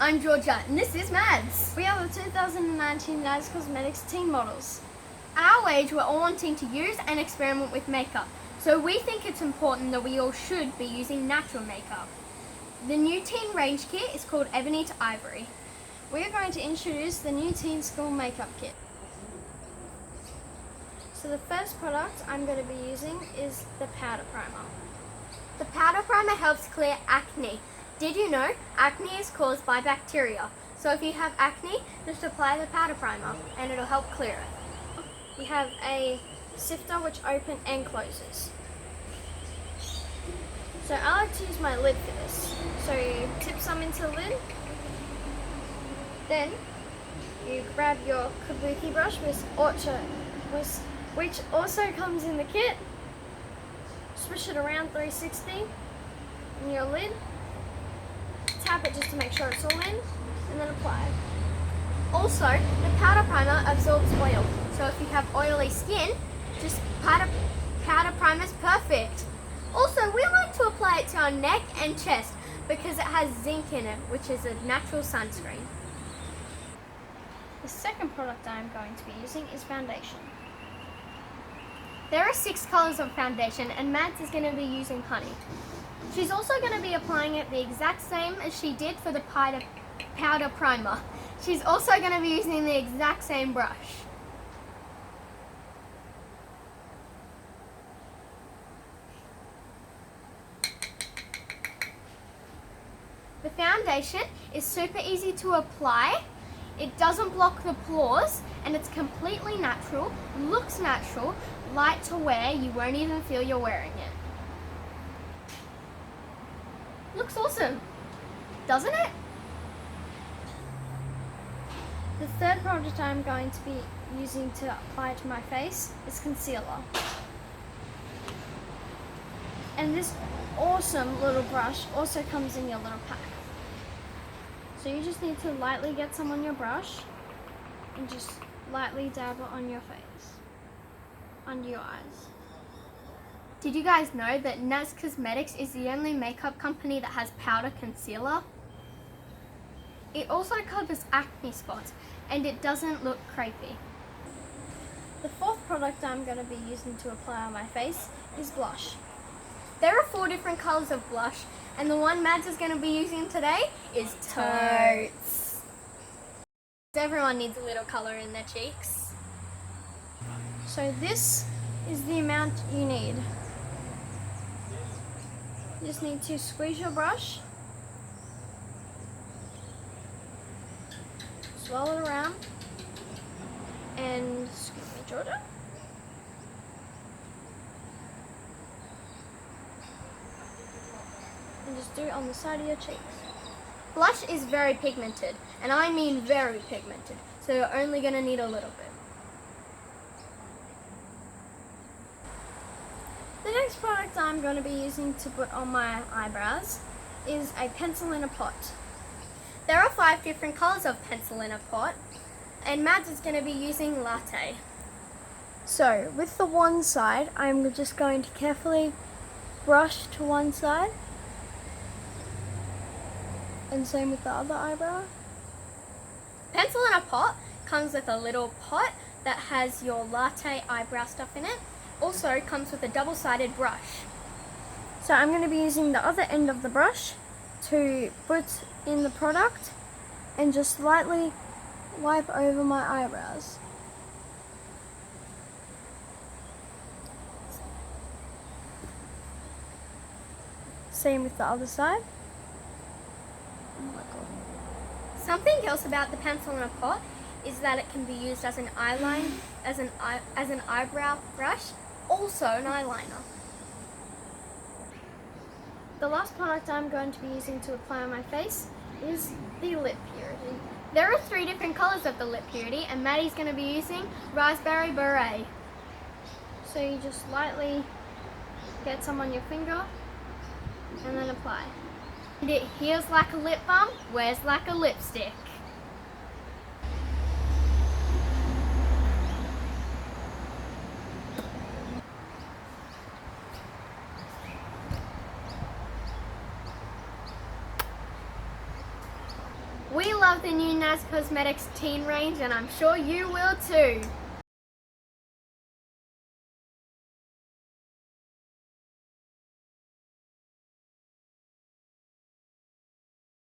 I'm Georgia, and this is Mads. We are the 2019 NAS Cosmetics teen models. At our age, we're all wanting to use and experiment with makeup, so we think it's important that we all should be using natural makeup. The new teen range kit is called Ebony to Ivory. We are going to introduce the new teen school makeup kit. So the first product I'm going to be using is the powder primer. The powder primer helps clear acne. Did you know acne is caused by bacteria? So if you have acne, just apply the powder primer and it'll help clear it. We have a sifter which opens and closes. So I like to use my lid for this. So you tip some into the lid, then you grab your kabuki brush which also comes in the kit, swish it around 360 in your lid, tap it just to make sure it's all in, and then apply it. Also, the powder primer absorbs oil, so if you have oily skin, just powder primer's perfect. Also, we like to apply it to our neck and chest because it has zinc in it, which is a natural sunscreen. The second product I'm going to be using is foundation. There are 6 colors of foundation, and Mads is going to be using honey. She's also going to be applying it the exact same as she did for the powder primer. She's also going to be using the exact same brush. The foundation is super easy to apply. It doesn't block the pores, and it's completely natural, looks natural, light to wear, you won't even feel you're wearing it. Looks awesome, doesn't it? The third product I'm going to be using to apply to my face is concealer. And this awesome little brush also comes in your little pack. So you just need to lightly get some on your brush and just lightly dab it on your face, under your eyes. Did you guys know that NAS Cosmetics is the only makeup company that has powder concealer? It also covers acne spots and it doesn't look crepey. The fourth product I'm going to be using to apply on my face is blush. There are 4 different colors of blush, and the one Mads is going to be using today is Totes. Everyone needs a little color in their cheeks. So this is the amount you need. You just need to squeeze your brush, swirl it around, and excuse me, Georgia. And just do it on the side of your cheeks. Blush is very pigmented, and I mean very pigmented, so you're only going to need a little bit. The next product I'm going to be using to put on my eyebrows is a pencil in a pot. There are 5 different colors of pencil in a pot, and Mads is going to be using Latte. So with the one side, I'm just going to carefully brush to one side, and same with the other eyebrow. Pencil in a pot comes with a little pot that has your Latte eyebrow stuff in it. Also comes with a double-sided brush. So I'm going to be using the other end of the brush to put in the product and just lightly wipe over my eyebrows. Same with the other side. Oh my God. Something else about the pencil in a pot is that it can be used as an eyeline, as an eyebrow brush, also an eyeliner. The last product I'm going to be using to apply on my face is the lip purity. There are 3 different colors of the lip purity, and Maddie's going to be using Raspberry Beret. So you just lightly get some on your finger and then apply. And it heals like a lip balm, wears like a lipstick. We love the new NAS Cosmetics teen range and I'm sure you will too.